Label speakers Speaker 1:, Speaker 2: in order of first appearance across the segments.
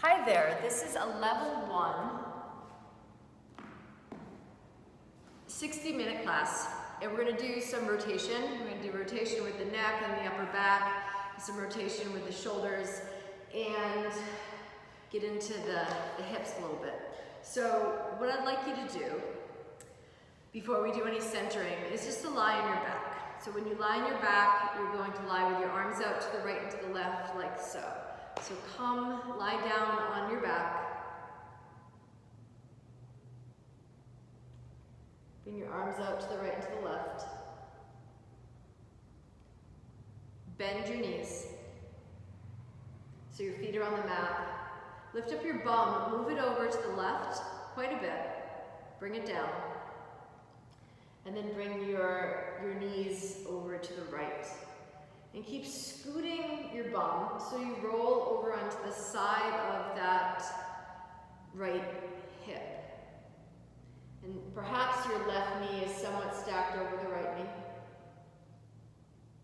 Speaker 1: Hi there, this is a level 1 60-minute class, and we're going to do some rotation. We're going to do rotation with the neck and the upper back, some rotation with the shoulders, and get into the hips a little bit. So what I'd like you to do before we do any centering is just to lie on your back. So when you lie on your back, you're going to lie with your arms out to the right and to the left like so. So come, lie down on your back. Bring your arms out to the right and to the left. Bend your knees so your feet are on the mat. Lift up your bum, move it over to the left quite a bit. Bring it down. And then bring your knees over to the right. And keep scooting your bum so you roll over onto the side of that right hip. And perhaps your left knee is somewhat stacked over the right knee.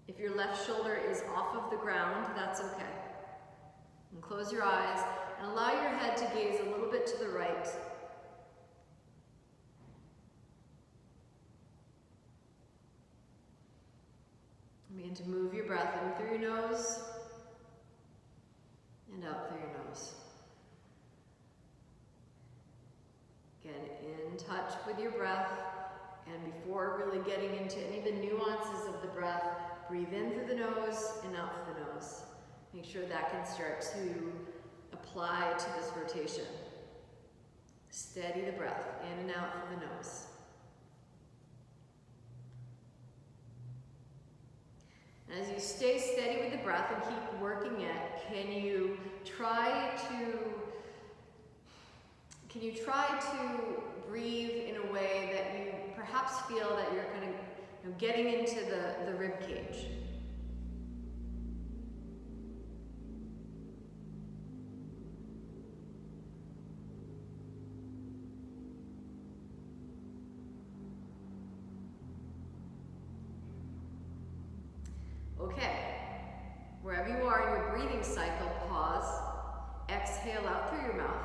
Speaker 1: If your left shoulder is off of the ground, that's okay. And close your eyes and allow your head to gaze a little bit to the right. Begin to move your breath in through your nose and out through your nose. Get in touch with your breath, and before really getting into any of the nuances of the breath, breathe in through the nose and out through the nose. Make sure that can start to apply to this rotation. Steady the breath in and out through the nose. As you stay steady with the breath and keep working it, can you try to breathe in a way that you perhaps feel that you're kind of getting into the rib cage? Okay, wherever you are in your breathing cycle, pause, exhale out through your mouth,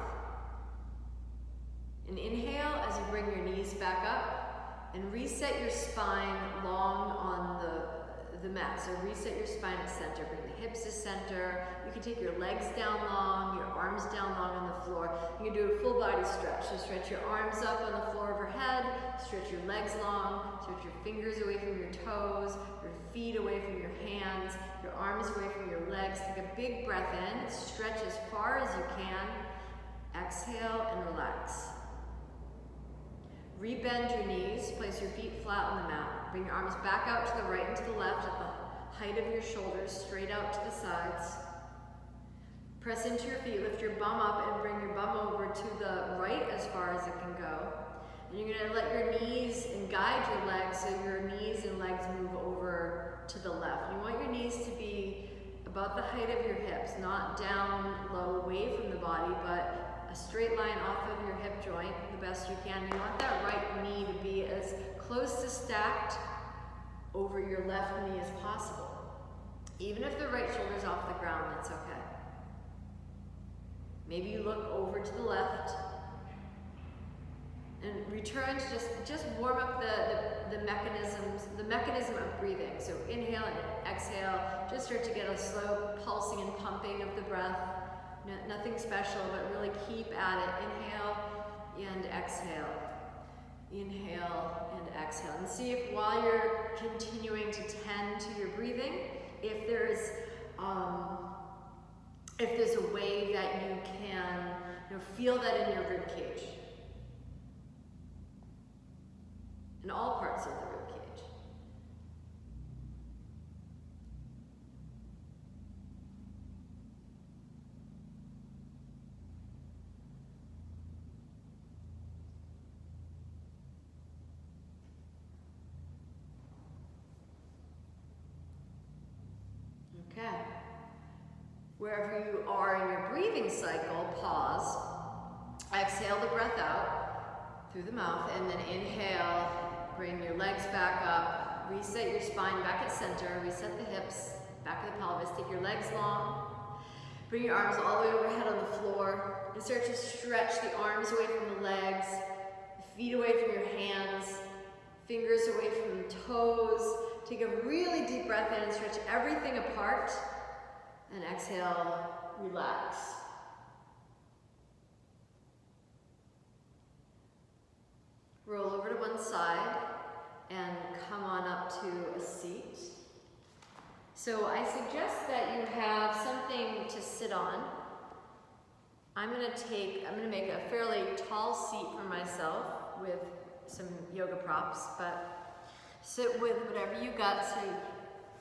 Speaker 1: and inhale as you bring your knees back up, and reset your spine long on the mat. So reset your spine at center, bring the hips to center. You can take your legs down long, your arms down long on the floor. You can do a full body stretch. So stretch your arms up on the floor overhead, stretch your legs long, stretch your fingers away from your toes, your feet away from your hands, your arms away from your legs. Take a big breath in, stretch as far as you can. Exhale and relax. Rebend your knees, place your feet flat on the mat. Bring your arms back out to the right and to the left at the height of your shoulders, straight out to the sides. Press into your feet, lift your bum up and bring your bum over to the right as far as it can go. And you're going to let your knees and guide your legs so your knees and legs move over to the left. You want your knees to be about the height of your hips, not down low away from the body, but a straight line off of your hip joint the best you can. You want that right knee to be as close to stacked over your left knee as possible. Even if the right shoulder's off the ground, that's okay. Maybe you look over to the left and return to just warm up the mechanism of breathing. So inhale and exhale, just start to get a slow pulsing and pumping of the breath. Nothing special, but really keep at it. Inhale and exhale. Inhale and exhale. And see if while you're continuing to tend to your breathing, if there's a way that you can feel that in your rib cage. In all parts of the rib cage. Okay. Wherever you are in your breathing cycle, pause. Exhale the breath out through the mouth, and then inhale. Bring your legs back up. Reset your spine back at center. Reset the hips, back of the pelvis. Take your legs long. Bring your arms all the way overhead on the floor and start to stretch the arms away from the legs, the feet away from your hands, fingers away from the toes. Take a really deep breath in and stretch everything apart. And exhale, relax. Roll over to one side and come on up to a seat. So I suggest that you have something to sit on. I'm gonna make a fairly tall seat for myself with some yoga props, but sit with whatever you got, so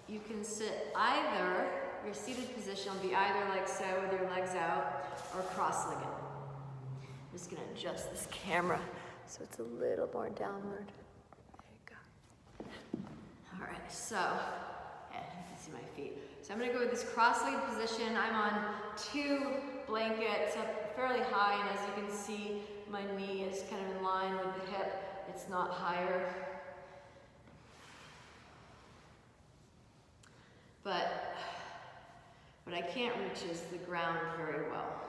Speaker 1: you can sit either, your seated position will be either like so with your legs out or cross-legged. I'm just gonna adjust this camera so it's a little more downward. There you go. All right, so, yeah, you can see my feet. So I'm gonna go with this cross-legged position. I'm on 2 blankets up fairly high, and as you can see, my knee is kind of in line with the hip. It's not higher. But what I can't reach is the ground very well.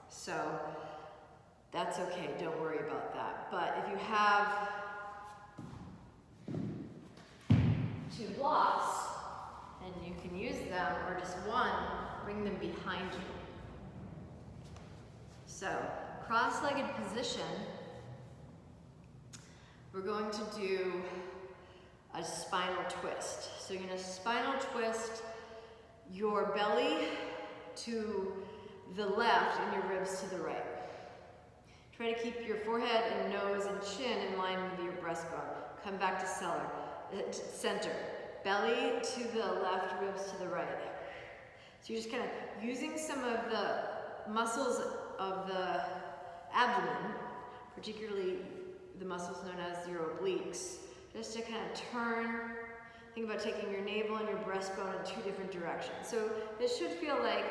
Speaker 1: So that's okay, don't worry about that. But if you have 2 blocks, and you can use them, or just one, bring them behind you. So, cross-legged position, we're going to do a spinal twist. So you're gonna spinal twist your belly to the left and your ribs to the right. Try to keep your forehead and nose and chin in line with your breastbone. Come back to center. Belly to the left, ribs to the right. So you're just kind of using some of the muscles of the abdomen, particularly the muscles known as your obliques, just to kind of turn. Think about taking your navel and your breastbone in 2 different directions. So this should feel like,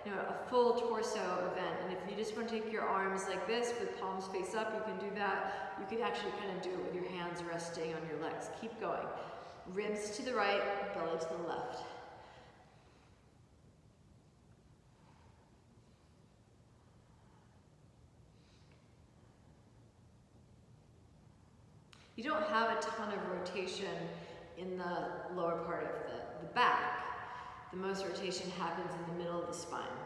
Speaker 1: you know, a full torso event. And if you just want to take your arms like this with palms face up, you can do that. You can actually kind of do it with your hands resting on your legs. Keep going. Ribs to the right, belly to the left. You don't have a ton of rotation in the lower part of the back. The most rotation happens in the middle of the spine.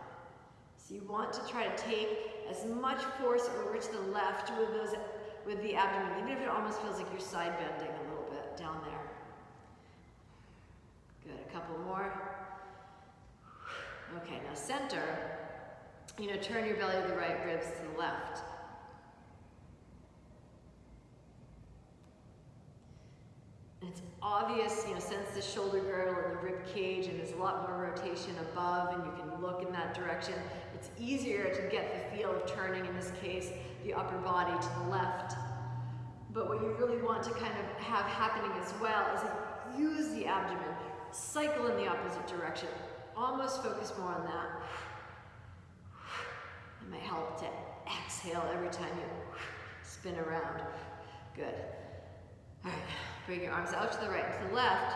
Speaker 1: So you want to try to take as much force over to the left with the abdomen, even if it almost feels like you're side bending a little bit down there. Good, a couple more. Okay, now center, turn your belly to the right, ribs to the left. And it's obvious, sense the shoulder girdle and the rib cage, and there's a lot more rotation above, and you can look in that direction. It's easier to get the feel of turning, in this case, the upper body to the left. But what you really want to kind of have happening as well is use the abdomen, cycle in the opposite direction. Almost focus more on that. It might help to exhale every time you spin around. Good. All right. Bring your arms out to the right and to the left.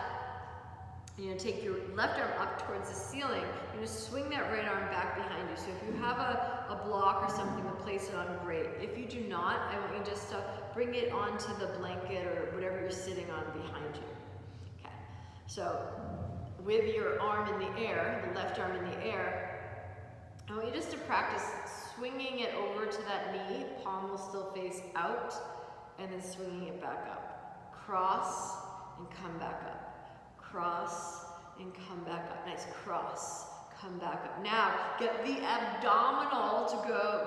Speaker 1: You're going to take your left arm up towards the ceiling. You're going to swing that right arm back behind you. So if you have a block or something to place it on, great. If you do not, I want you just to bring it onto the blanket or whatever you're sitting on behind you. Okay. So with your arm in the air, the left arm in the air, I want you just to practice swinging it over to that knee. Palm will still face out, and then swinging it back up. Cross and come back up. Cross and come back up. Nice. Cross, come back up. Now, get the abdominal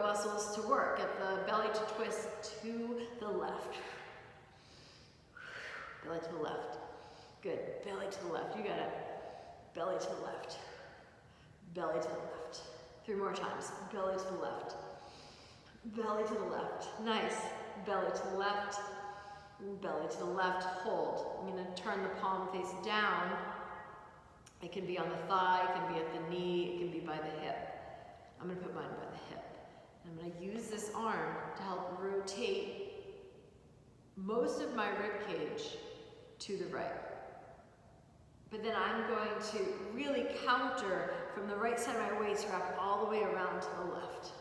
Speaker 1: muscles to work. Get the belly to twist to the left. Belly to the left. Good. Belly to the left. You got it. Belly to the left. Belly to the left. 3 more times. Belly to the left. Belly to the left. Nice. Belly to the left. Belly to the left, hold. I'm going to turn the palm face down. It can be on the thigh, it can be at the knee, it can be by the hip. I'm going to put mine by the hip. I'm going to use this arm to help rotate most of my rib cage to the right. But then I'm going to really counter from the right side of my waist, wrap all the way around to the left.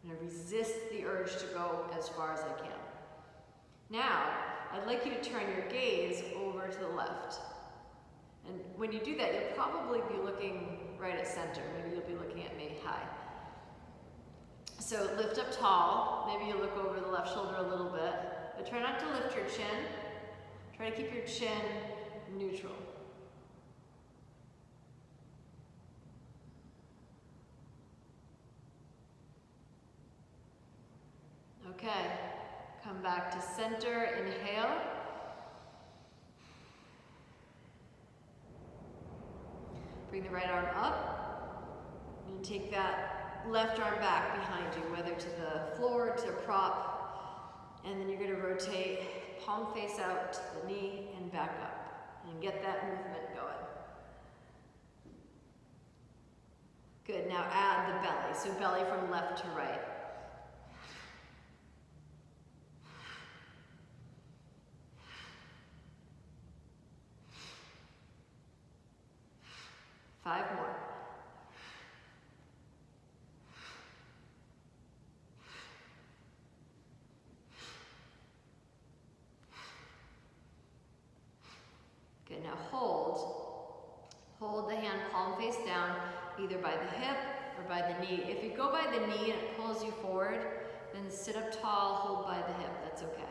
Speaker 1: I'm going to resist the urge to go as far as I can. Now, I'd like you to turn your gaze over to the left. And when you do that, you'll probably be looking right at center. Maybe you'll be looking at me high. So lift up tall. Maybe you look over the left shoulder a little bit. But try not to lift your chin. Try to keep your chin neutral. Okay, come back to center, inhale. Bring the right arm up. And take that left arm back behind you, whether to the floor, to a prop. And then you're going to rotate, palm face out to the knee and back up. And get that movement going. Good, now add the belly. So belly from left to right. Five more. Good, now hold. Hold the hand palm face down, either by the hip or by the knee. If you go by the knee and it pulls you forward, then sit up tall, hold by the hip, that's okay.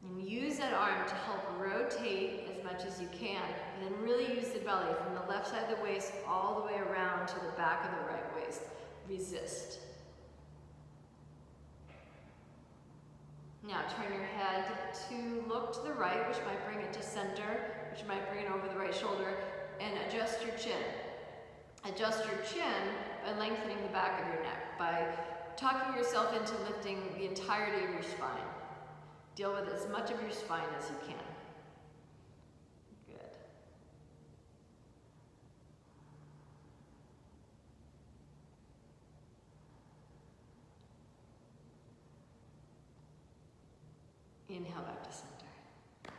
Speaker 1: And use that arm to help rotate as much as you can, and then really use the belly from the left side of the waist all the way around to the back of the right waist. Resist. Now turn your head to look to the right, which might bring it to center, which might bring it over the right shoulder, and adjust your chin. Adjust your chin by lengthening the back of your neck, by talking yourself into lifting the entirety of your spine. Deal with as much of your spine as you can. Good. Inhale back to center.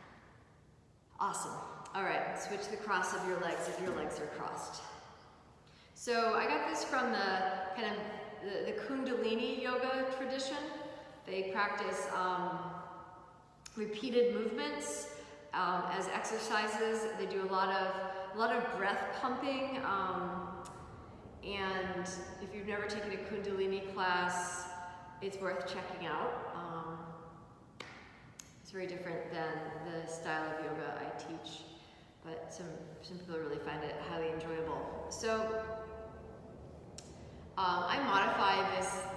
Speaker 1: Awesome. All right, switch the cross of your legs if your legs are crossed. So I got this from the kind of the Kundalini yoga tradition. They practice repeated movements as exercises. They do a lot of breath pumping, and if you've never taken a Kundalini class, it's worth checking out. It's very different than the style of yoga I teach, but some people really find it highly enjoyable. So I modify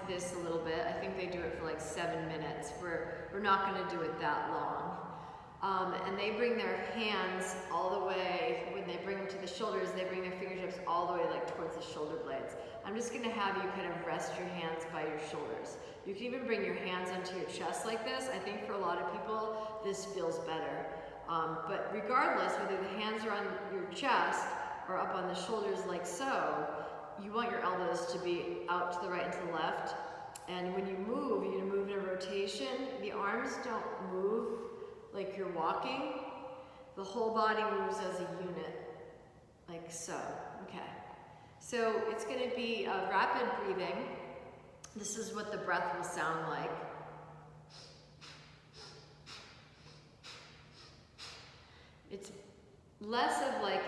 Speaker 1: this a little bit. I think they do it for like 7 minutes. We're not going to do it that long. And they bring their hands all the way, when they bring them to the shoulders, they bring their fingertips all the way like towards the shoulder blades. I'm just going to have you kind of rest your hands by your shoulders. You can even bring your hands onto your chest like this. I think for a lot of people, this feels better. But regardless, whether the hands are on your chest or up on the shoulders like so, you want your elbows to be out to the right and to the left. And when you move, you're going to move in a rotation. The arms don't move like you're walking. The whole body moves as a unit, like so. Okay. So it's going to be a rapid breathing. This is what the breath will sound like. It's less of like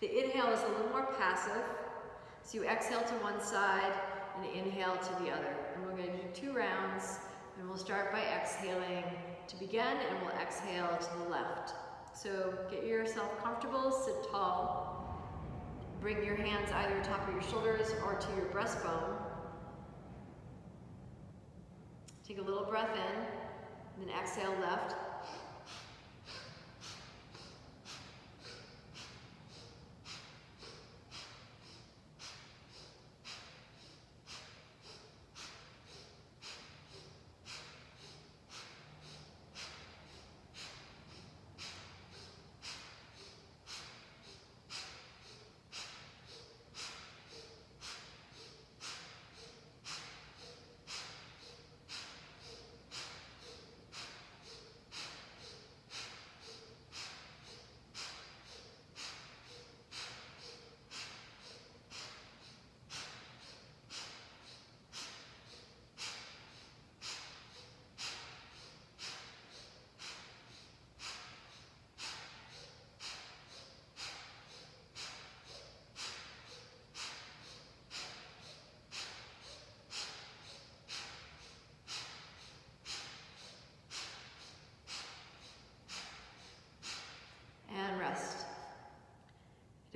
Speaker 1: the inhale is a little more passive. So you exhale to one side and inhale to the other. And we're going to do 2 rounds. And we'll start by exhaling to begin, and we'll exhale to the left. So get yourself comfortable, sit tall. Bring your hands either atop of your shoulders or to your breastbone. Take a little breath in, and then exhale left.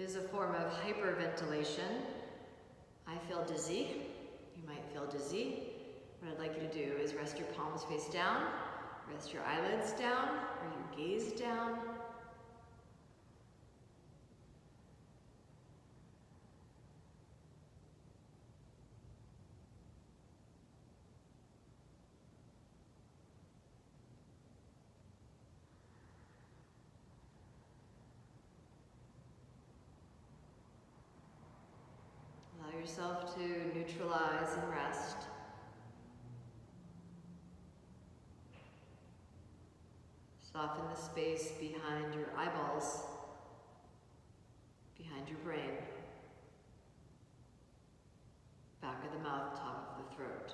Speaker 1: is a form of hyperventilation. I feel dizzy. You might feel dizzy. What I'd like you to do is rest your palms face down, rest your eyelids down, or your gaze down. Allow yourself to neutralize and rest. Soften the space behind your eyeballs, behind your brain, back of the mouth, top of the throat.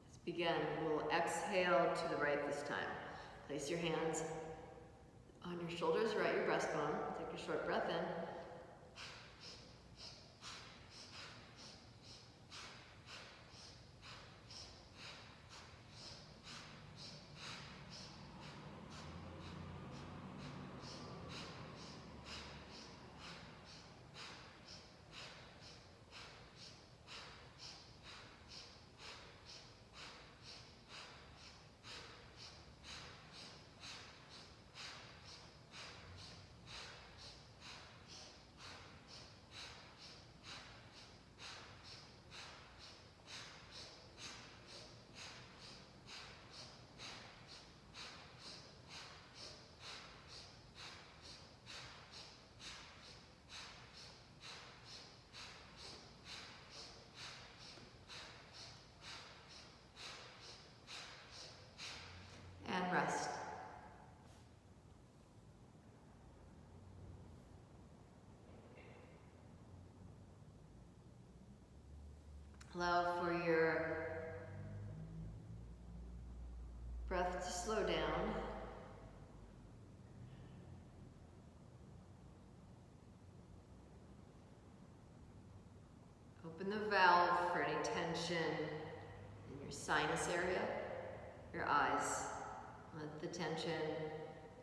Speaker 1: Let's begin. We'll exhale to the right this time. Place your hands on your shoulders or at your breastbone. Take a short breath in. And rest. Allow for your breath to slow down. Open the valve for any tension in your sinus area, your eyes. Let the tension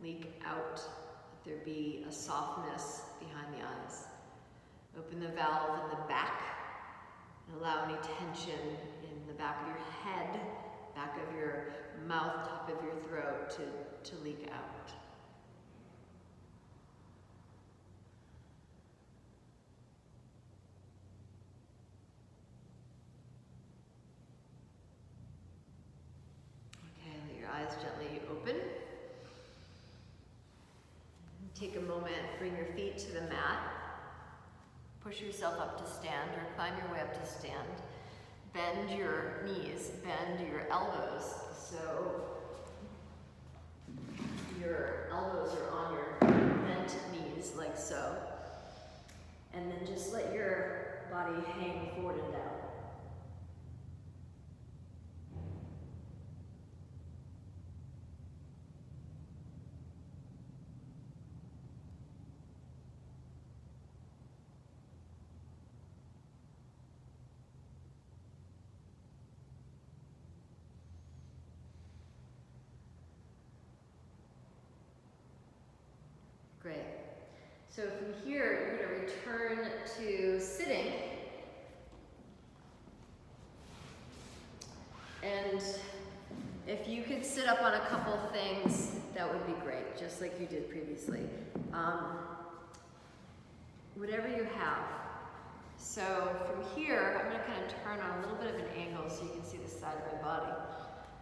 Speaker 1: leak out. Let there be a softness behind the eyes. Open the valve in the back and allow any tension in the back of your head, back of your mouth, top of your throat to leak out. Okay, let your eyes gently open. Take a moment, bring your feet to the mat. Push yourself up to stand or climb your way up to stand. Bend your knees, bend your elbows. So your elbows are on your bent knees like so. And then just let your body hang forward and down. Great. So from here, you're going to return to sitting. And if you could sit up on a couple things, that would be great, just like you did previously. Whatever you have. So from here, I'm going to kind of turn on a little bit of an angle so you can see the side of my body.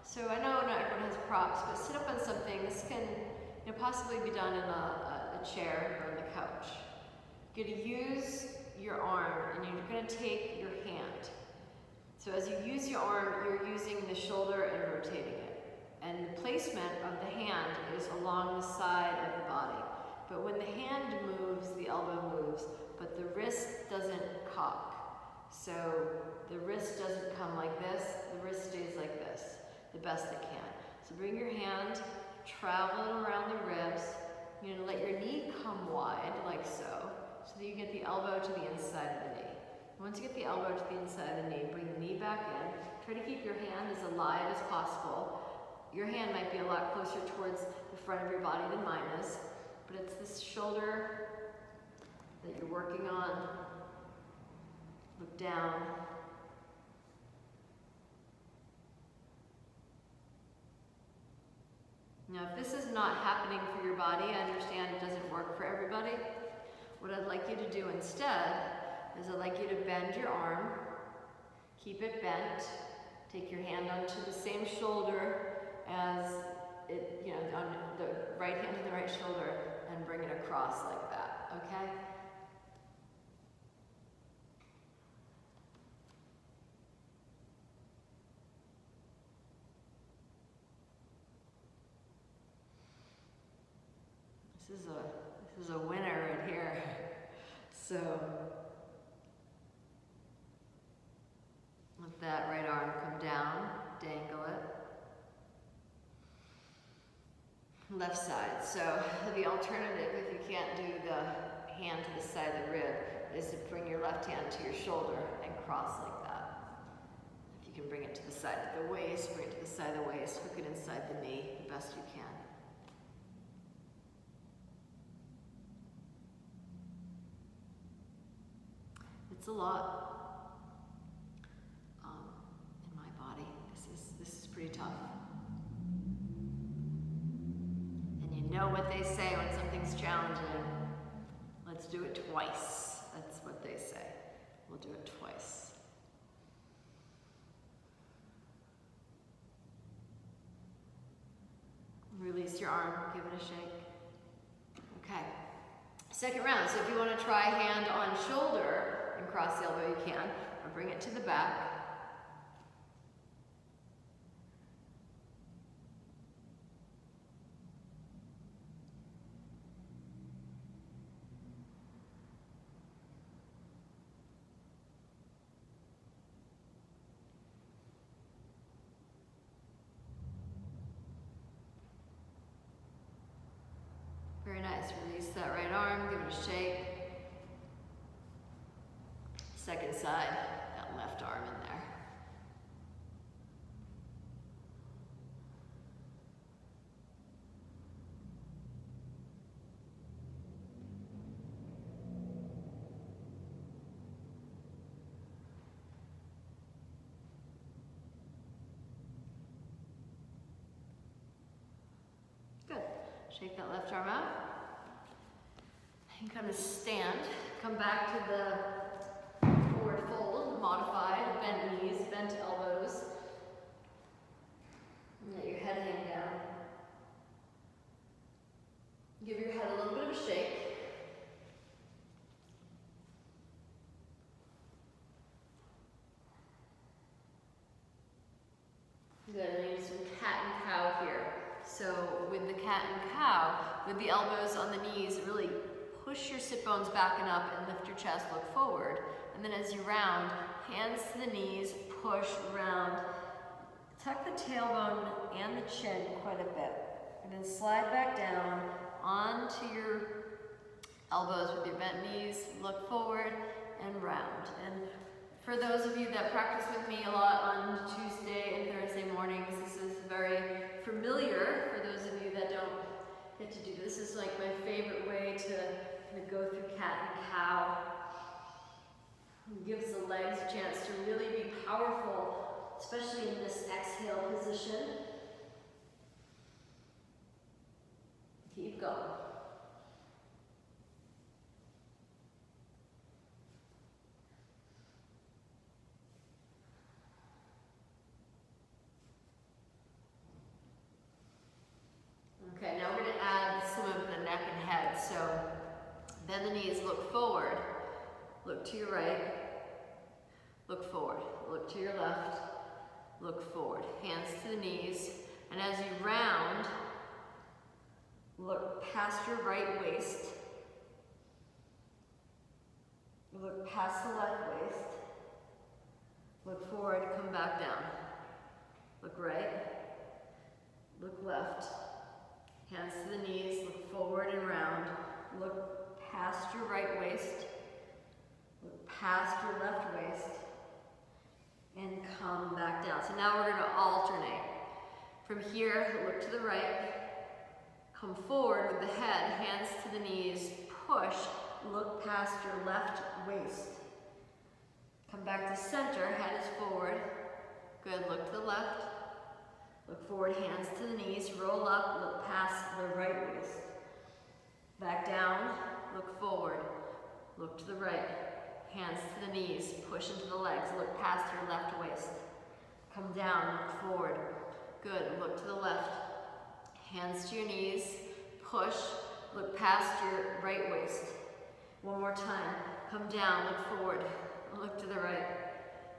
Speaker 1: So I know not everyone has props, but sit up on something. This can possibly be done in a chair or on the couch. You're going to use your arm and you're going to take your hand. So as you use your arm, you're using the shoulder and rotating it. And the placement of the hand is along the side of the body. But when the hand moves, the elbow moves, but the wrist doesn't cock. So the wrist doesn't come like this, the wrist stays like this, the best it can. So bring your hand, travel it around the ribs. You're going to let your knee come wide, like so that you get the elbow to the inside of the knee. Once you get the elbow to the inside of the knee, bring the knee back in. Try to keep your hand as alive as possible. Your hand might be a lot closer towards the front of your body than mine is, but it's this shoulder that you're working on. Look down. Now, if this is not happening for your body, I understand it doesn't work for everybody. What I'd like you to do instead is I'd like you to bend your arm, keep it bent, take your hand onto the same shoulder as it, on the right hand to the right shoulder, and bring it across like that, okay? This is a winner right here. So let that right arm come down, dangle it. Left side. So the alternative, if you can't do the hand to the side of the rib, is to bring your left hand to your shoulder and cross like that. If you can bring it to the side of the waist, bring it to the side of the waist, hook it inside the knee the best you can. It's a lot in my body. This is pretty tough. And you know what they say when something's challenging. Let's do it twice. That's what they say. We'll do it twice. Release your arm, give it a shake. Okay. Second round. So if you want to try hand on shoulder and cross the elbow, you can, or bring it to the back. Very nice. Release that right arm, give it a shake. Second side, that left arm in there. Good. Shake that left arm out. And come to stand. Come back to the forward fold, modified, bent knees, bent elbows. And let your head hang down. Give your head a little bit of a shake. Good, and then some cat and cow here. So with the cat and cow, with the elbows on the knees, really push your sit bones back and up and lift your chest, look forward. And then as you round, hands to the knees, push, round. Tuck the tailbone and the chin quite a bit. And then slide back down onto your elbows with your bent knees, look forward and round. And for those of you that practice with me a lot on Tuesday and Thursday mornings, this is very familiar. For those of you that don't get to do this, is like my favorite way to kind of go through cat and cow. It gives the legs a chance to really be powerful, especially in this exhale position. Keep going. Okay, now we're going to add some of the neck and head. So bend the knees, look forward, look to your right, look forward, look to your left, look forward. Hands to the knees, and as you round, look past your right waist, look past the left waist, look forward, come back down. Look right, look left. Hands to the knees, look forward and round. Look past your right waist, look past your left waist, and come back down. So now we're going to alternate. From here, look to the right, Come forward with the head, hands to the knees, push, look past your left waist. Come back to center, head is forward. Good, look to the left. Look forward, hands to the knees, roll up, look past the right waist. Back down, look forward, look to the right. Hands to the knees, push into the legs, look past your left waist. Come down, look forward. Good, look to the left. Hands to your knees, push, look past your right waist. One more time, come down, look forward, look to the right.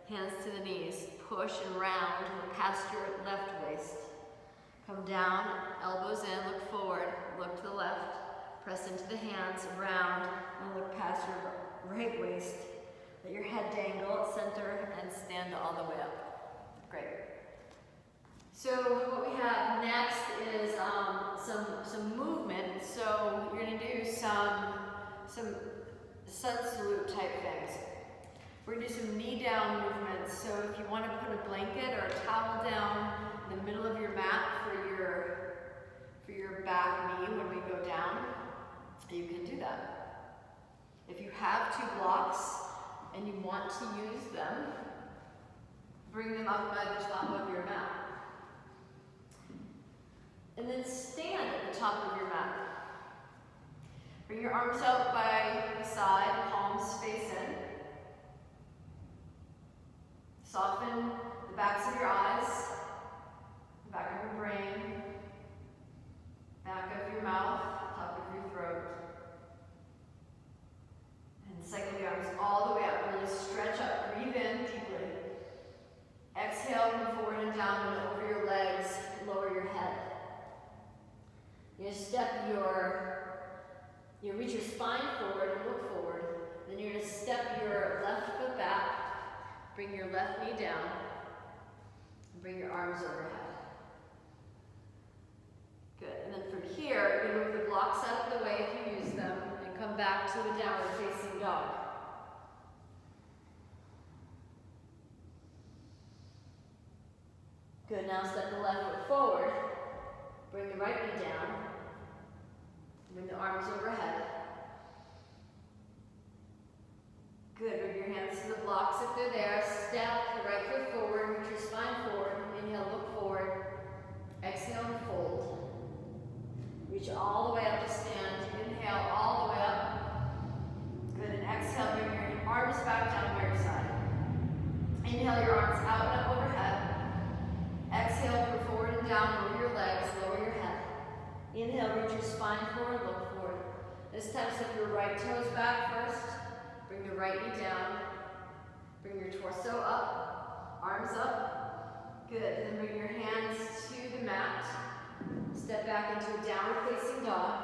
Speaker 1: Hands to the knees, push and round, look past your left waist. Come down, elbows in, look forward, look to the left. Press into the hands, round, and look past your right waist. Let your head dangle at center and stand all the way up. Great. So what we have next is some movement. So you're going to do some sun salute type things. We're going to do some knee down movements. So if you want to put a blanket or a towel down in the middle of your mat for your back knee when we go down, you can do that. If you have 2 blocks and you want to use them, bring them up by the top of your mat. And then stand at the top of your mat. Bring your arms out by the side, palms face in. Soften the backs of your eyes, back of your brain, back of your mouth, top of your throat. And cycle the arms all the way up. Really stretch up. Breathe in deeply. Exhale, come forward and down and over your legs. Lower your head. You reach your spine forward and look forward. Then you're going to step your left foot back. Bring your left knee down. And bring your arms overhead. Good. And then from here, you're going to move the blocks out of the way if you use them. And come back to a downward facing dog. Good. Now step the left foot forward. Bring the right knee down. Bring the arms overhead. Good. Bring your hands to the blocks if they're there. Step the right foot forward. Reach your spine forward. Inhale, look forward. Exhale and fold. Reach all the way up to stand. Inhale all the way up. Good. And exhale, bring your arms back down by your side. Inhale your arms out and up overhead. Exhale, go forward and down, over your legs, lower your head. Inhale, reach your spine forward, look forward. This time, step your right toes back first. Bring the right knee down. Bring your torso up, arms up. Good, and then bring your hands to the mat. Step back into a downward facing dog.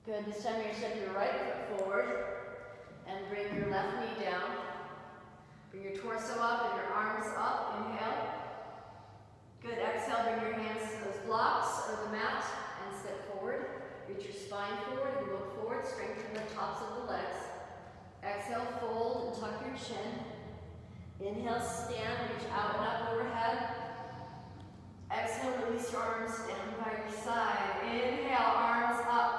Speaker 1: Good, this time you're going to step your right foot forward and bring your left knee down. Bring your torso up and your arms up. Inhale. Good. Exhale. Bring your hands to those blocks or the mat and step forward. Reach your spine forward and look forward. Strengthen the tops of the legs. Exhale. Fold and tuck your chin. Inhale. Stand. Reach out and up overhead. Exhale. Release your arms down by your side. Inhale. Arms up.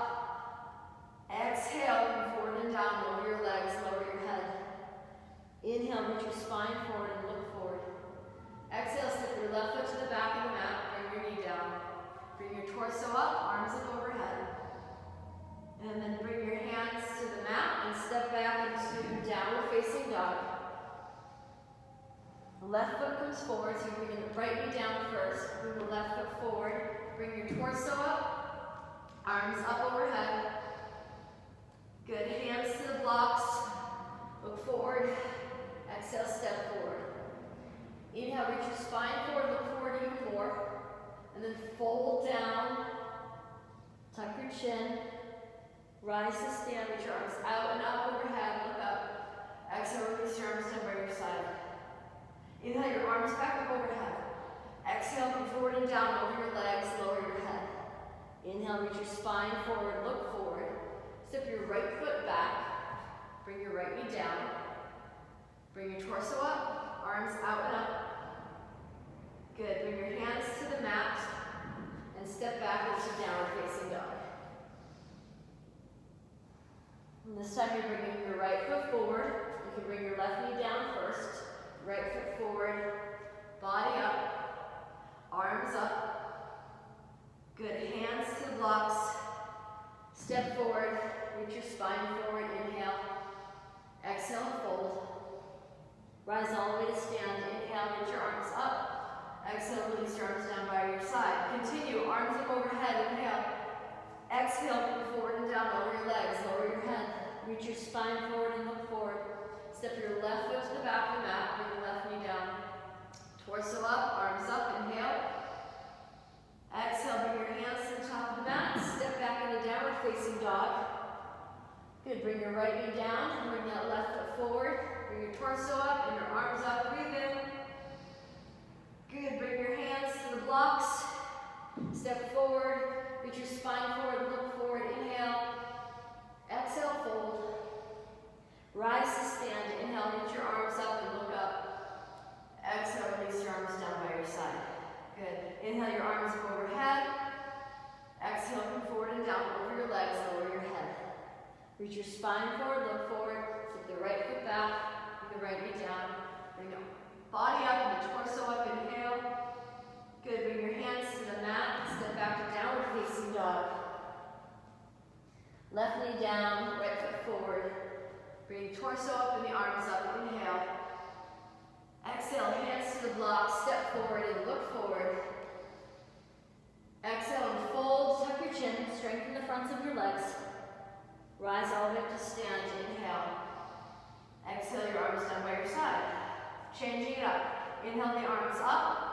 Speaker 1: Exhale. Come forward and down. Lower your legs. Lower your head. Inhale, reach your spine forward and look forward. Exhale, step your left foot to the back of the mat, bring your knee down. Bring your torso up, arms up overhead. And then bring your hands to the mat and step back into downward facing dog. The left foot comes forward, so you're bringing the right knee down first. Bring the left foot forward. Bring your torso up, arms up overhead. Good, hands to the blocks. Look forward. Exhale, step forward. Inhale, reach your spine forward, look forward even more. And then fold down, tuck your chin, rise to stand, reach your arms out and up overhead, look up. Exhale, release your arms down by your side. Inhale, your arms back up overhead. Exhale, come forward and down over your legs, lower your head. Inhale, reach your spine forward, look forward. Step your right foot back, bring your right knee down. Bring your torso up, arms out and up. Good, bring your hands to the mat. then step back into downward facing dog. And this time you're bringing your right foot forward. You can bring your left knee down first. Right foot forward, body up, arms up. Good, hands to the blocks. Step forward, reach your spine forward, inhale. Exhale and fold. Rise all the way to stand. Inhale, reach your arms up. Exhale, release your arms down by your side. Continue, arms up overhead, inhale. Exhale, move forward and down, lower your legs, lower your head. Reach your spine forward and look forward. Step your left foot to the back of the mat, bring the left knee down. Torso up, arms up, inhale. Exhale, bring your hands to the top of the mat. Step back into downward facing dog. Good, bring your right knee down and bring that left foot forward. Bring your torso up and your arms up, breathe in. Good, bring your hands to the blocks. Step forward, reach your spine forward, look forward, inhale. Exhale, fold. Rise to stand, inhale, reach your arms up and look up. Exhale, release your arms down by your side. Good, inhale your arms up overhead. Exhale, come forward and down, over your legs, lower your head. Reach your spine forward, look forward, flip the right foot back, bring the right knee down. Bring your body up and the torso up, inhale. Good, bring your hands to the mat, step back to downward facing dog. Left knee down, right foot forward. Bring torso up and the arms up, inhale. Exhale, hands to the block, step forward and look forward. Exhale and fold, tuck your chin, strengthen the fronts of your legs. Rise all the way up to stand, inhale. Exhale, your arms down by your side. Changing it up. Inhale the arms up.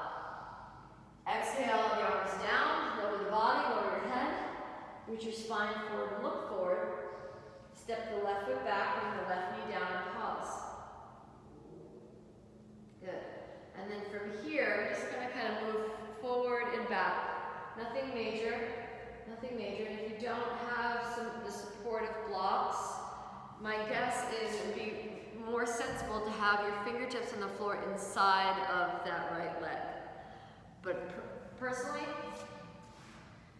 Speaker 1: Exhale the arms down, lower the body, lower your head. Reach your spine forward and look forward. Step the left foot back, bring the left knee down and pause. Good. And then from here, we're just going to kind of move forward and back. Nothing major, nothing major. And if you don't have the supportive blocks, my guess is it would be more sensible to have your fingertips on the floor inside of that right leg. But personally,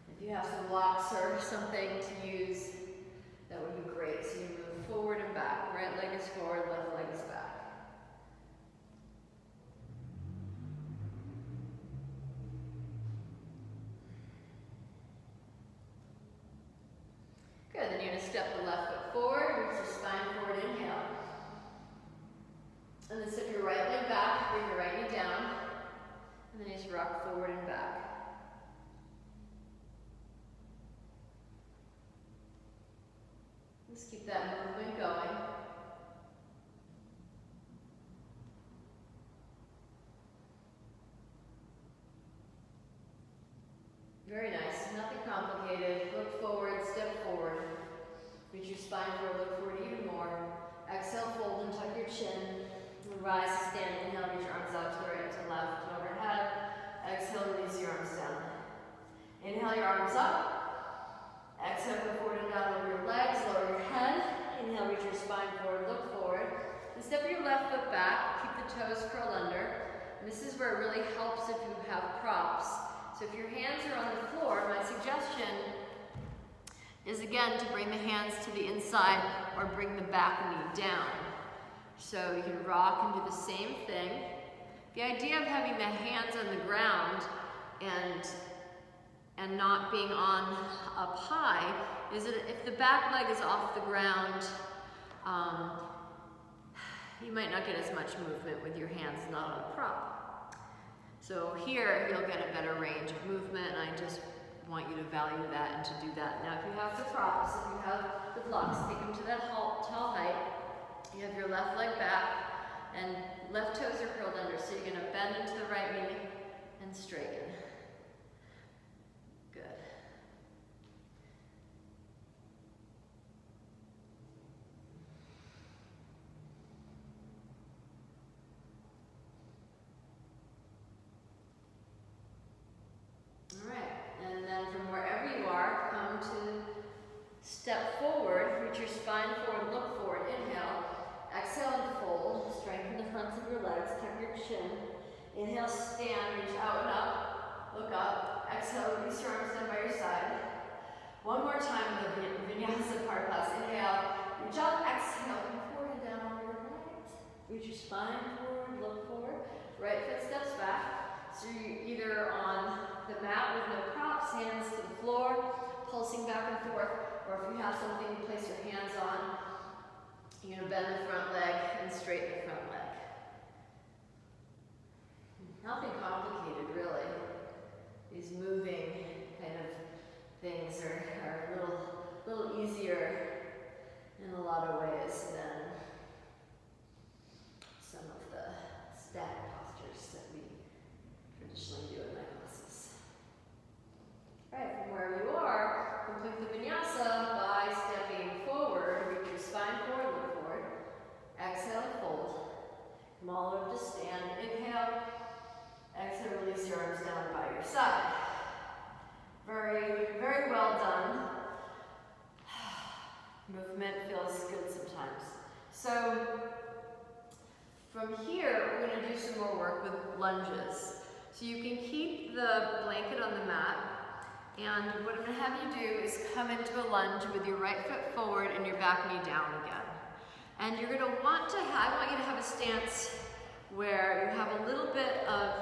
Speaker 1: if you have some blocks or something to use, that would be great. So you move forward and back. Right leg is forward, left leg is back. Good, then you're going to step the left foot forward, reach your spine forward, inhale. And then step your right leg back, bring your right knee down, and then just rock forward and back. Just keep that movement going. Very nice, nothing complicated. Look forward, step forward. Reach your spine forward, look forward even more. Exhale, fold and tuck your chin. Rise to stand, inhale, reach your arms out to the right, to the left, and overhead. Exhale, release your arms down. Inhale your arms up. Exhale, go forward and down over your legs, lower your head. Inhale, reach your spine forward, look forward. And step your left foot back, keep the toes curled under. And this is where it really helps if you have props. So if your hands are on the floor, my suggestion is again to bring the hands to the inside or bring the back knee down. So you can rock and do the same thing. The idea of having the hands on the ground and not being on up high is that if the back leg is off the ground, you might not get as much movement with your hands not on a prop. So here you'll get a better range of movement, and I just want you to value that and to do that. Now if you have the props, if you have the blocks, take them to that tall height. You have your left leg back and left toes are curled under, so you're going to bend into the right knee and straighten. Good. All right, and then from wherever you are, come to step forward, reach your spine forward, look forward, inhale. Exhale and fold, strengthen the fronts of your legs, tuck your chin. Inhale, stand, reach out and up, look up. exhale, release your arms down by your side. One more time in the Vinyasa part class. Inhale, reach up, exhale, come forward and down on your right. Reach your spine forward, look forward. Right foot steps back. So you're either on the mat with no props, hands to the floor, pulsing back and forth, or if you have something to place your hands on, you're going to bend the front leg and straighten the front leg. Nothing complicated, really. These moving kind of things are a little easier in a lot of ways than some of the static postures that we traditionally do in my classes. All right, from wherever you are, complete the vinyasa by stepping forward. Reach your spine forward, look forward. Exhale, fold. Come all the way up to stand. Inhale. Exhale, release your arms down by your side. Very, very well done. Movement feels good sometimes. So from here, we're going to do some more work with lunges. So you can keep the blanket on the mat, and what I'm going to have you do is come into a lunge with your right foot forward and your back knee down again. And you're going to want to I want you to have a stance where you have a little bit of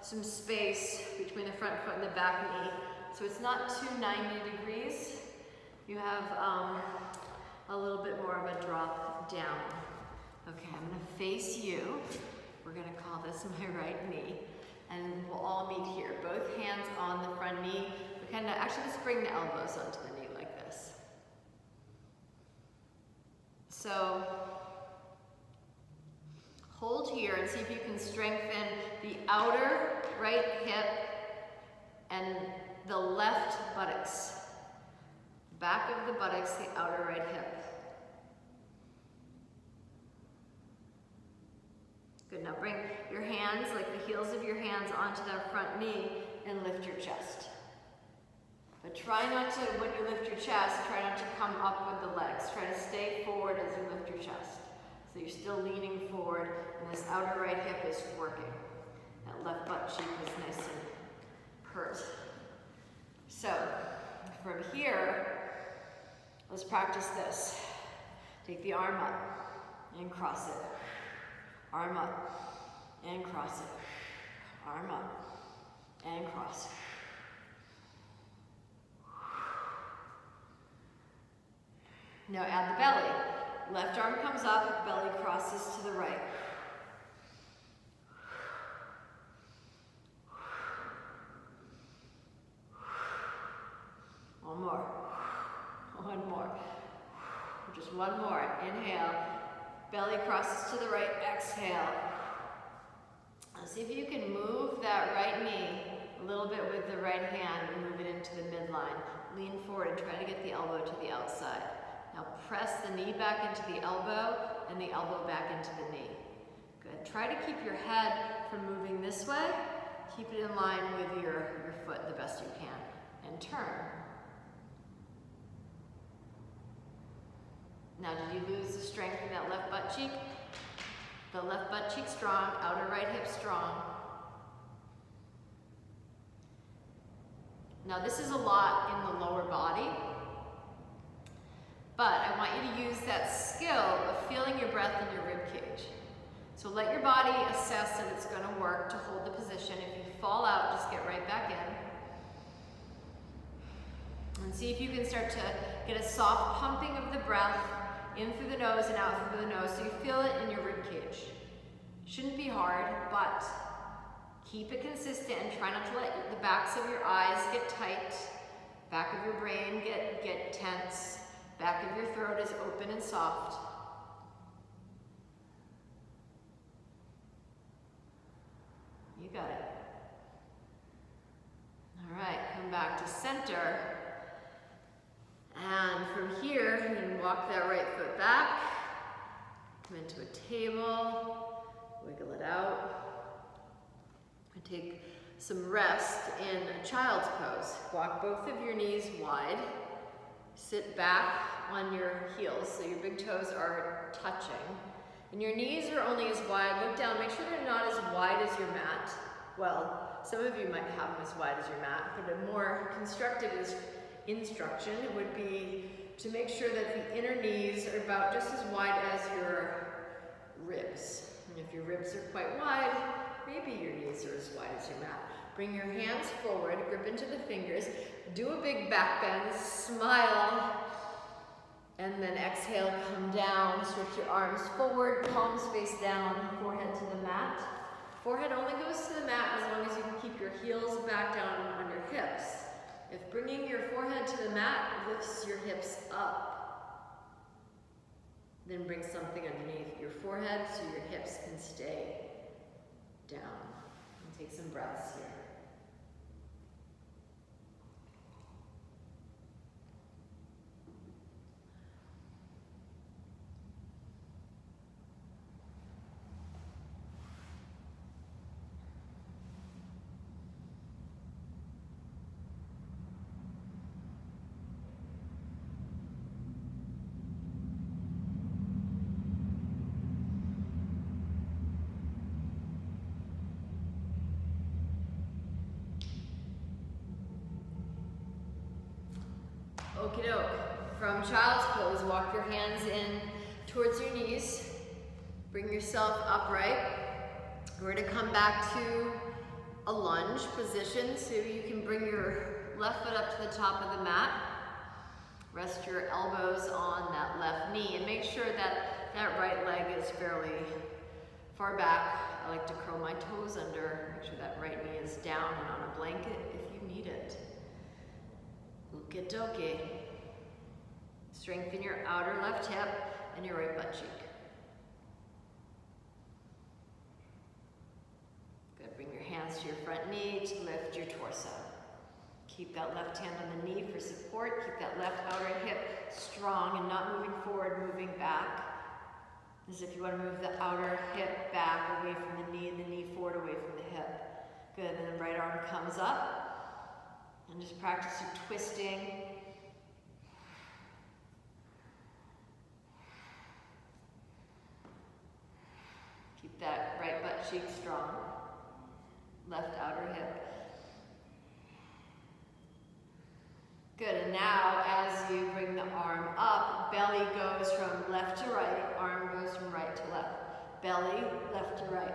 Speaker 1: some space between the front foot and the back knee. So it's not too 90 degrees. You have a little bit more of a drop down. Okay, I'm gonna face you. We're gonna call this my right knee. And we'll all meet here. Both hands on the front knee. We kind of, actually let's bring the elbows onto the knee like this. So, hold here and see if you can strengthen the outer right hip and the left buttocks. Back of the buttocks, the outer right hip. Good, now bring your hands, like the heels of your hands, onto that front knee and lift your chest. But try not to, when you lift your chest, try not to come up with the legs. Try to stay forward as you lift your chest. So you're still leaning forward, and this outer right hip is working. That left butt cheek is nice and hurt. So, from here, let's practice this. Take the arm up and cross it. Arm up and cross it. Arm up and cross it. Now add the belly. Left arm comes up, belly crosses to the right. One more. One more. Just one more. Inhale. Belly crosses to the right. Exhale. Now see if you can move that right knee a little bit with the right hand and move it into the midline. Lean forward and try to get the elbow to the outside. Now press the knee back into the elbow and the elbow back into the knee. Good. Try to keep your head from moving this way. Keep it in line with your foot the best you can. And turn. Now, did you lose the strength in that left butt cheek? The left butt cheek strong, outer right hip strong. Now, this is a lot in the lower body, but I want you to use that skill of feeling your breath in your rib cage. So let your body assess that it's going to work to hold the position. If you fall out, just get right back in. And see if you can start to get a soft pumping of the breath in through the nose and out through the nose, so you feel it in your rib cage. Shouldn't be hard, but keep it consistent and try not to let the backs of your eyes get tight, back of your brain get tense, back of your throat is open and soft. You got it. All right, come back to center. And from here, you can walk that right foot back, come into a table, wiggle it out, and take some rest in a child's pose. Walk both of your knees wide, sit back on your heels so your big toes are touching, and your knees are only as wide. Look down, make sure they're not as wide as your mat. Well, Some of you might have them as wide as your mat, but a more constructed instruction would be to make sure that the inner knees are about just as wide as your ribs. And if your ribs are quite wide, maybe your knees are as wide as your mat. Bring your hands forward, grip into the fingers, do a big back bend, smile, and then exhale, come down, stretch your arms forward, palms face down, forehead to the mat. Forehead only goes to the mat as long as you can keep your heels back down on your hips. If bringing your forehead to the mat lifts your hips up, then bring something underneath your forehead so your hips can stay down. And take some breaths here. Okie doke. From child's pose, walk your hands in towards your knees. Bring yourself upright. We're going to come back to a lunge position, so you can bring your left foot up to the top of the mat. Rest your elbows on that left knee and make sure that that right leg is fairly far back. I like to curl my toes under. Make sure that right knee is down and on a blanket if you need it. Okie dokie. Strengthen your outer left hip and your right butt cheek. Good. Bring your hands to your front knee to lift your torso. Keep that left hand on the knee for support. Keep that left outer hip strong and not moving forward, moving back. As if you want to move the outer hip back away from the knee and the knee forward away from the hip. Good. And then the right arm comes up. And just practice your twisting. Keep that right butt cheek strong. Left outer hip. Good, and now as you bring the arm up, belly goes from left to right, arm goes from right to left. Belly, left to right.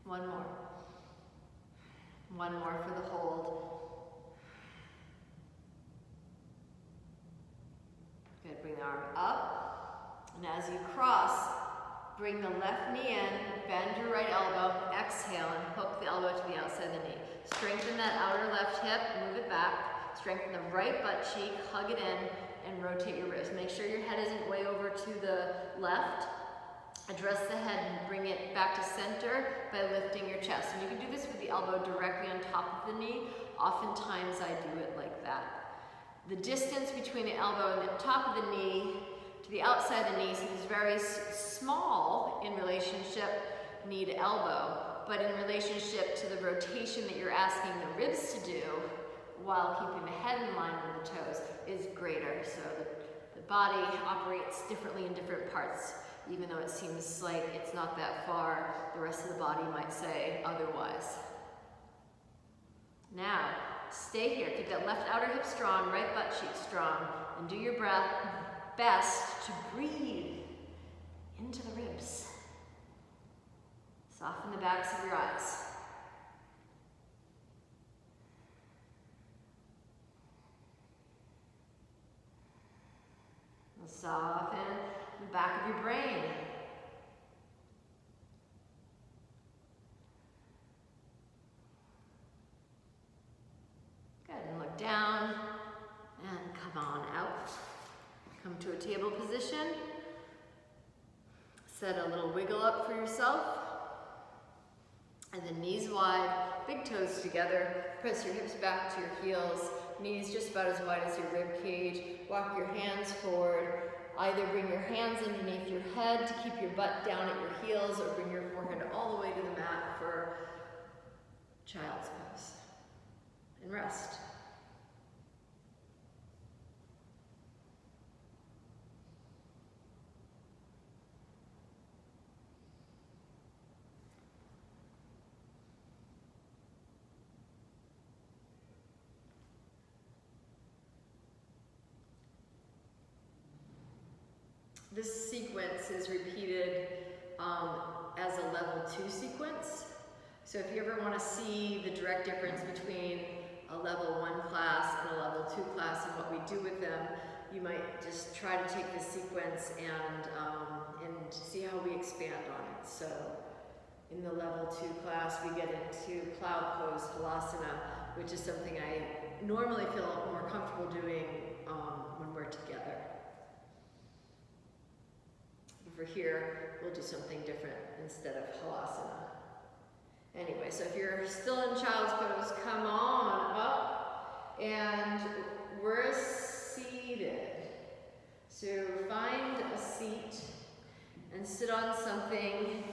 Speaker 1: One more. One more for the hold. Good, bring the arm up. And as you cross, bring the left knee in, bend your right elbow, exhale, and hook the elbow to the outside of the knee. Strengthen that outer left hip, move it back. Strengthen the right butt cheek, hug it in, and rotate your wrist. Make sure your head isn't way over to the left. Address the head and bring it back to center by lifting your chest. And you can do this with the elbow directly on top of the knee. Oftentimes I do it like that. The distance between the elbow and the top of the knee to the outside of the knee seems very small in relationship knee to elbow, but in relationship to the rotation that you're asking the ribs to do while keeping the head in line with the toes is greater. So the body operates differently in different parts. Even though it seems like it's not that far, the rest of the body might say otherwise. Now, stay here. Keep that left outer hip strong, right butt cheek strong, and do your best to breathe into the ribs. Soften the backs of your eyes. And soften the back of your brain. Good, and look down, and come on out. Come to a table position. Set a little wiggle up for yourself. And then knees wide, big toes together. Press your hips back to your heels. Knees just about as wide as your rib cage. Walk your hands forward. Either bring your hands underneath your head to keep your butt down at your heels, or bring your forehead all the way to the mat for child's pose. And rest. this sequence is repeated as a level 2 sequence. So if you ever want to see the direct difference between a level 1 class and a level 2 class and what we do with them, you might just try to take this sequence and see how we expand on it. So in the level 2 class, we get into cloud pose, halasana, which is something I normally feel more comfortable doing when we're together. Over here, we'll do something different instead of halasana. Anyway, so if you're still in child's pose, come on up, and we're seated. So find a seat and sit on something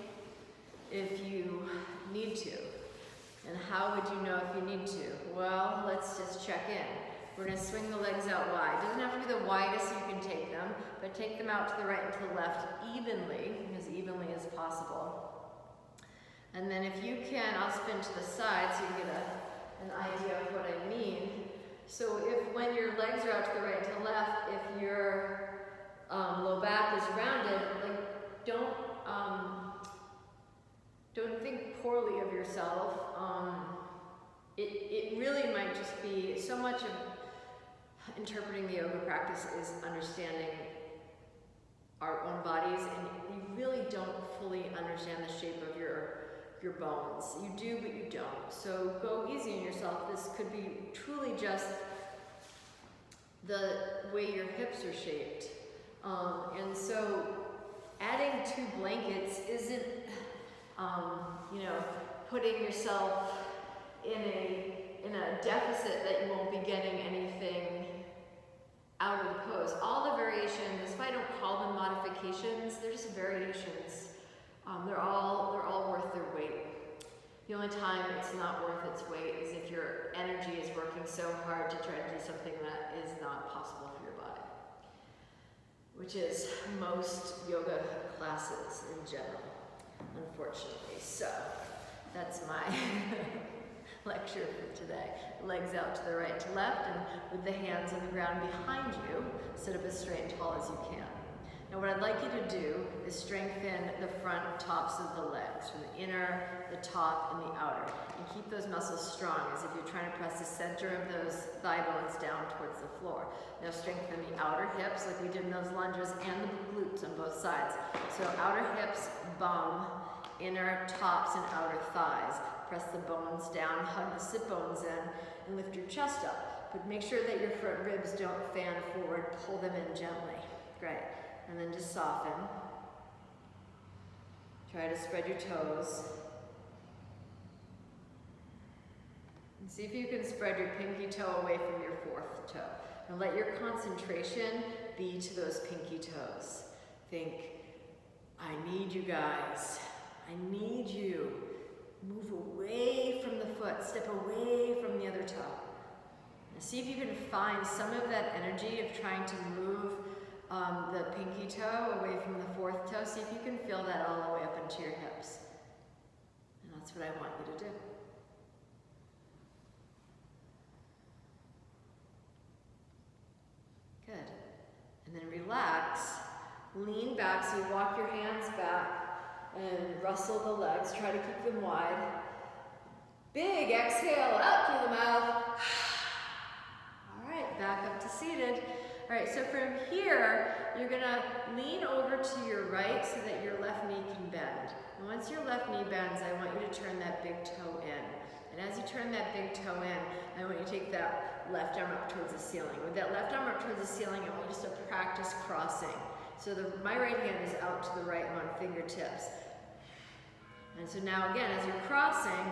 Speaker 1: if you need to. And how would you know if you need to? Well, let's just check in. We're going to swing the legs out wide. It doesn't have to be the widest you can take them, but take them out to the right and to the left evenly, as evenly as possible. And then if you can, I'll spin to the side so you get an idea of what I mean. So if when your legs are out to the right and to the left, if your low back is rounded, like don't think poorly of yourself. It really might just be so much of interpreting the yoga practice is understanding our own bodies, and you really don't fully understand the shape of your bones. You do, but you don't. So go easy on yourself. This could be truly just the way your hips are shaped. And so adding 2 blankets isn't, putting yourself in a deficit that you won't be getting anything out of the pose. All the variations, if I don't call them modifications, they're just variations. They're all worth their weight. The only time it's not worth its weight is if your energy is working so hard to try to do something that is not possible for your body, which is most yoga classes in general, unfortunately. So that's my lecture for today. Legs out to the right to left, and with the hands on the ground behind you, sit up as straight and tall as you can. Now what I'd like you to do is strengthen the front tops of the legs, from the inner, the top, and the outer. And keep those muscles strong, as if you're trying to press the center of those thigh bones down towards the floor. Now strengthen the outer hips, like we did in those lunges, and the glutes on both sides. So outer hips, bum, inner tops and outer thighs. Press the bones down, hug the sit bones in, and lift your chest up. But make sure that your front ribs don't fan forward, pull them in gently. Great. And then just soften. Try to spread your toes. And see if you can spread your pinky toe away from your 4th toe. And let your concentration be to those pinky toes. Think, I need you guys. I need you. Move away from the foot. Step away from the other toe. And see if you can find some of that energy of trying to move the pinky toe away from the 4th toe. See if you can feel that all the way up into your hips. And that's what I want you to do. Good. And then relax. Lean back, so you walk your hands back and rustle the legs. Try to keep them wide. Big exhale out through the mouth. All right, back up to seated. All right, so from here, you're gonna lean over to your right so that your left knee can bend. And once your left knee bends, I want you to turn that big toe in. And as you turn that big toe in, I want you to take that left arm up towards the ceiling. With that left arm up towards the ceiling, I want you just to practice crossing. So my right hand is out to the right, I'm on fingertips. And so now again, as you're crossing,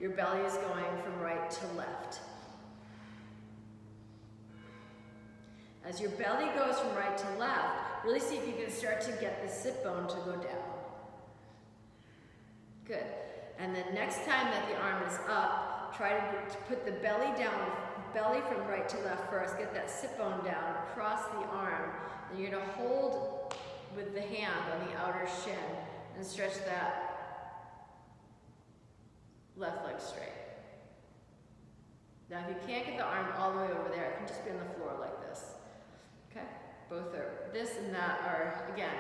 Speaker 1: your belly is going from right to left. As your belly goes from right to left, really see if you can start to get the sit bone to go down. Good. And then next time that the arm is up, try to put the belly down, belly from right to left first, get that sit bone down, cross the arm, and you're gonna hold with the hand on the outer shin and stretch that left leg straight. Now if you can't get the arm all the way over there, it can just be on the floor like this. Okay? Both are, this and that are, again,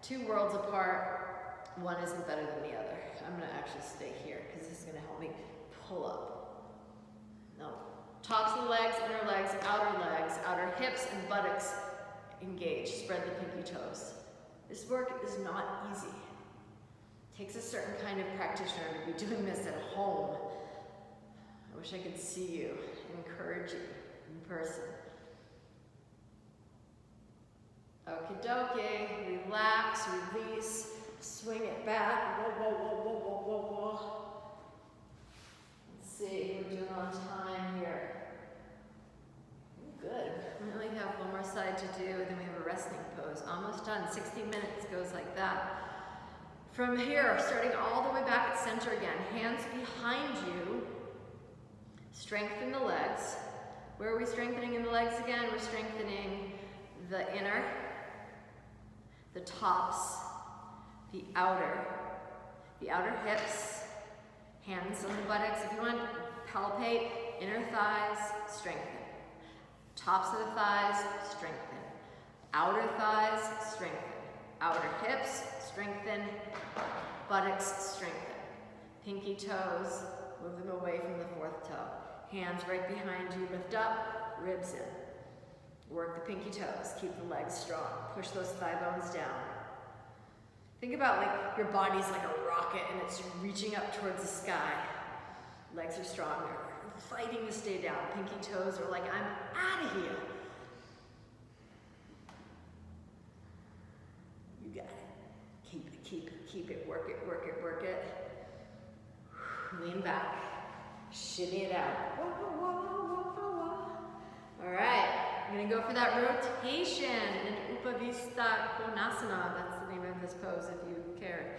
Speaker 1: two worlds apart. One isn't better than the other. I'm gonna actually stay here because this is gonna help me pull up. No, tops of the legs, inner legs, outer hips and buttocks engage. Spread the pinky toes. This work is not easy. It takes a certain kind of practitioner to be doing this at home. I wish I could see you and encourage you in person. Okie dokie, relax, release, swing it back. Whoa, whoa, whoa, whoa, whoa, whoa, whoa. Let's see, we're doing on time here. Good. We only have one more side to do, and then we have a resting pose. Almost done. 60 minutes goes like that. From here, starting all the way back at center again. Hands behind you. Strengthen the legs. Where are we strengthening in the legs again? We're strengthening the inner, the tops, the outer hips, hands on the buttocks. If you want to palpate, inner thighs, strengthen. Tops of the thighs, strengthen. Outer thighs, strengthen. Outer hips, strengthen. Buttocks, strengthen. Pinky toes, move them away from the fourth toe. Hands right behind you, lift up, ribs in. Work the pinky toes, keep the legs strong. Push those thigh bones down. Think about like your body's like a rocket and it's reaching up towards the sky. Legs are strong, they're fighting to stay down. Pinky toes are like, I'm out of here. You got it. Keep it, keep it, keep it. Work it, work it, work it. Lean back. Shimmy it out. Whoa, whoa, whoa, whoa, whoa. All right, I'm gonna go for that rotation in Upavista Konasana. That's the name of this pose if you care.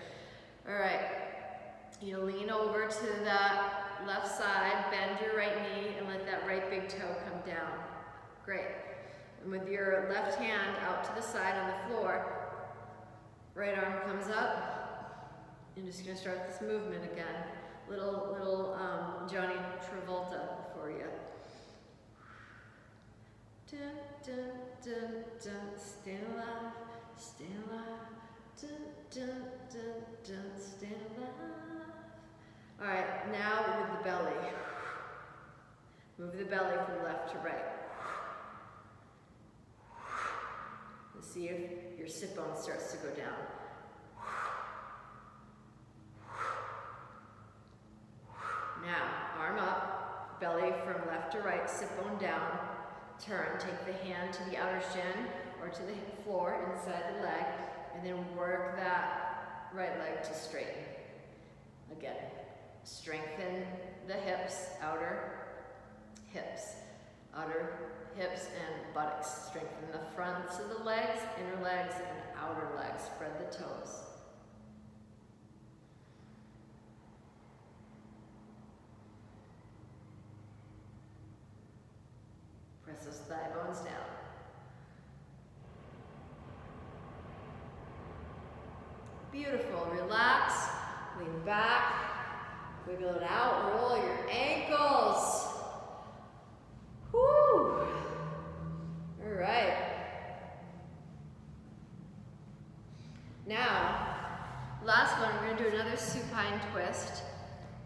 Speaker 1: All right, you lean over to that left side, bend your right knee, and let that right big toe come down. Great. And with your left hand out to the side on the floor, right arm comes up. You're just gonna start this movement again. Little Johnny Travolta for you. Dun, dun, dun, dun. Stay alive, stay alive. Dun, dun, dun, dun. Stay alive. All right, now with the belly. Move the belly from left to right. Let's see if your sit bone starts to go down. Now, arm up, belly from left to right, sit bone down, turn, take the hand to the outer shin or to the floor inside the leg, and then work that right leg to straighten. Again, strengthen the hips, outer hips, and buttocks. Strengthen the fronts of the legs, inner legs, and outer legs. Spread the toes. Press those thigh bones down. Beautiful. Relax. Lean back. Wiggle it out. Roll your ankles. Woo! All right. Now, last one, we're going to do another supine twist.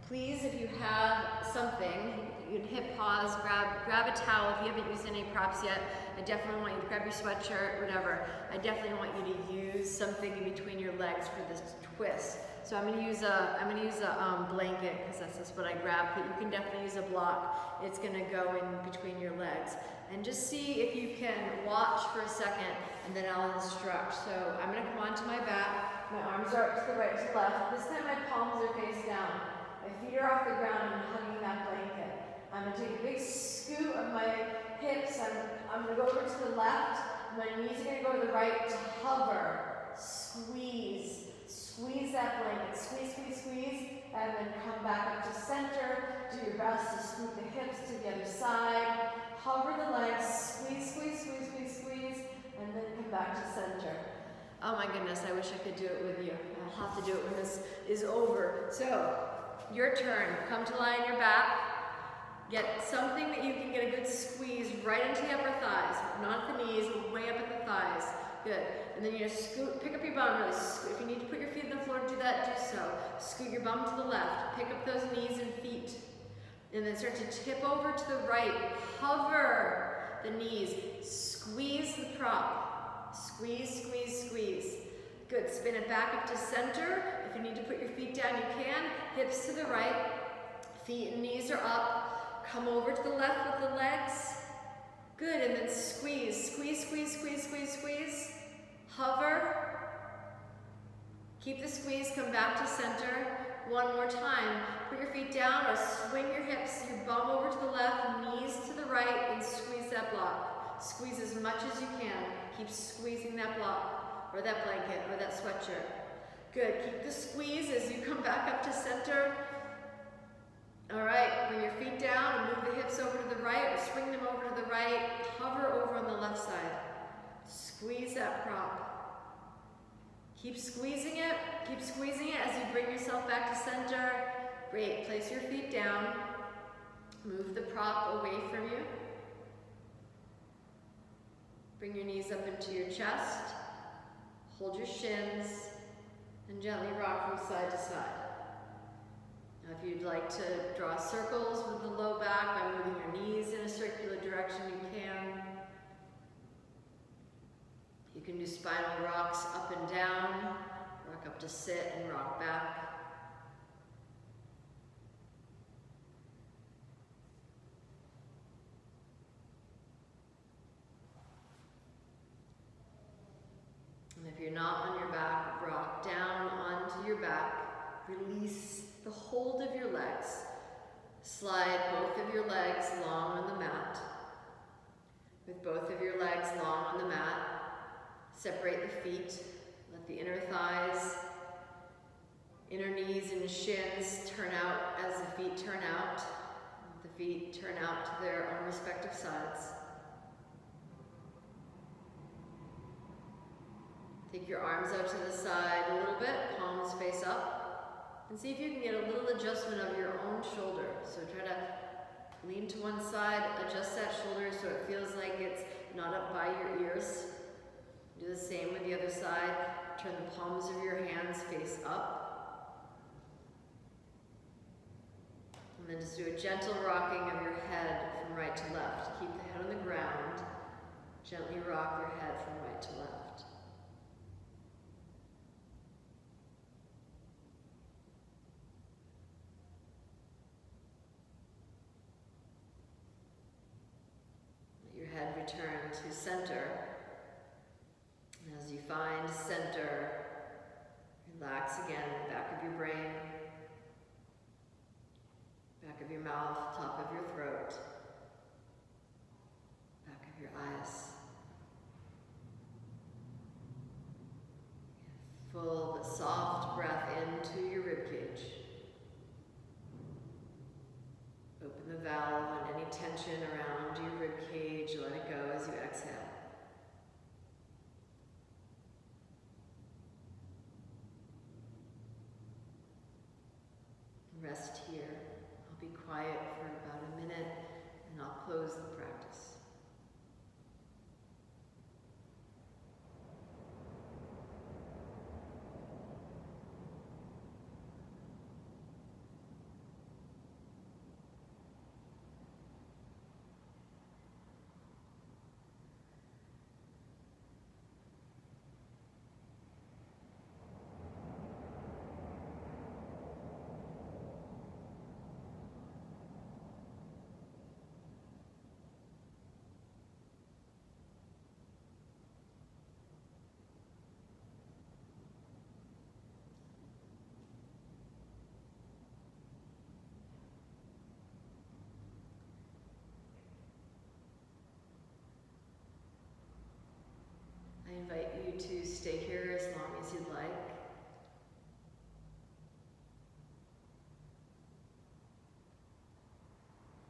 Speaker 1: Please, if you have something, you can hit pause, grab a towel. If you haven't used any props yet, I definitely want you to grab your sweatshirt, whatever. I definitely want you to use something in between your legs for this twist. So I'm going to use a blanket because that's just what I grabbed, but you can definitely use a block. It's going to go in between your legs. And just see if you can watch for a second, and then I'll instruct. So I'm going to come onto my back. My arms are up to the right to left. This time my palms are face down. My feet are off the ground and I'm hugging that blanket. I'm going to take a big scoot of my hips. I'm going to go over to the left. My knees are going to go to the right to hover. Squeeze. Squeeze that blanket. Squeeze, squeeze, squeeze. And then come back up to center. Do your best to scoot the hips to the other side. Hover the legs. Squeeze, squeeze, squeeze, squeeze, squeeze. And then come back to center. Oh my goodness, I wish I could do it with you. I'll have to do it when this is over. So, your turn. Come to lie on your back. Get something that you can get a good squeeze right into the upper thighs, not at the knees, way up at the thighs. Good. And then you just scoot, pick up your bum, really scoot. If you need to put your feet on the floor, do that, do so. Scoot your bum to the left, pick up those knees and feet. And then start to tip over to the right, hover the knees, squeeze the prop. Squeeze, squeeze, squeeze. Good, spin it back up to center. If you need to put your feet down, you can. Hips to the right, feet and knees are up. Come over to the left with the legs. Good, and then squeeze, squeeze, squeeze, squeeze, squeeze, squeeze. Hover. Keep the squeeze, come back to center. One more time. Put your feet down or swing your hips, your bum over to the left, knees to the right, and squeeze that block. Squeeze as much as you can. Keep squeezing that block, or that blanket, or that sweatshirt. Good, keep the squeeze as you come back up to center. All right, bring your feet down and move the hips over to the right, or swing them over to the right. Hover over on the left side. Squeeze that prop. Keep squeezing it as you bring yourself back to center. Great, place your feet down. Move the prop away from you. Bring your knees up into your chest. Hold your shins and gently rock from side to side. Now if you'd like to draw circles with the low back by moving your knees in a circular direction, you can. You can do spinal rocks up and down, rock up to sit and rock back. And if you're not on your back, rock down onto your back, release the hold of your legs. Slide both of your legs long on the mat. With both of your legs long on the mat, separate the feet. Let the inner thighs, inner knees and shins turn out as the feet turn out. Let the feet turn out to their own respective sides. Take your arms out to the side a little bit, palms face up, and see if you can get a little adjustment of your own shoulder. So try to lean to one side, adjust that shoulder so it feels like it's not up by your ears. Do the same with the other side. Turn the palms of your hands face up. And then just do a gentle rocking of your head from right to left. Keep the head on the ground. Gently rock your head from right to left. Let your head return to center. And as you find center, relax again the back of your brain, back of your mouth, top of your throat, back of your eyes. Full but soft breath into your ribcage. Open the valve and any tension around your ribcage, let it go as you exhale. Rest here. I'll be quiet for about a minute and I'll close the practice. I invite you to stay here as long as you'd like.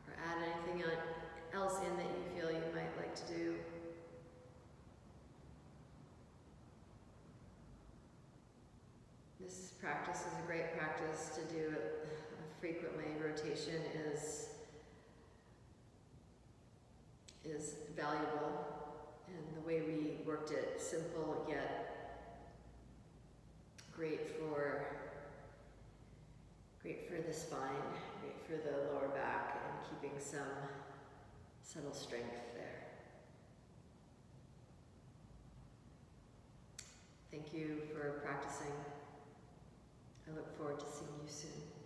Speaker 1: Or add anything else in that you feel you might like to do. This practice is a great practice to do it frequently. Rotation is is valuable, and the way we worked it, simple yet great for the spine, great for the lower back, and keeping some subtle strength there. Thank you for practicing. I look forward to seeing you soon.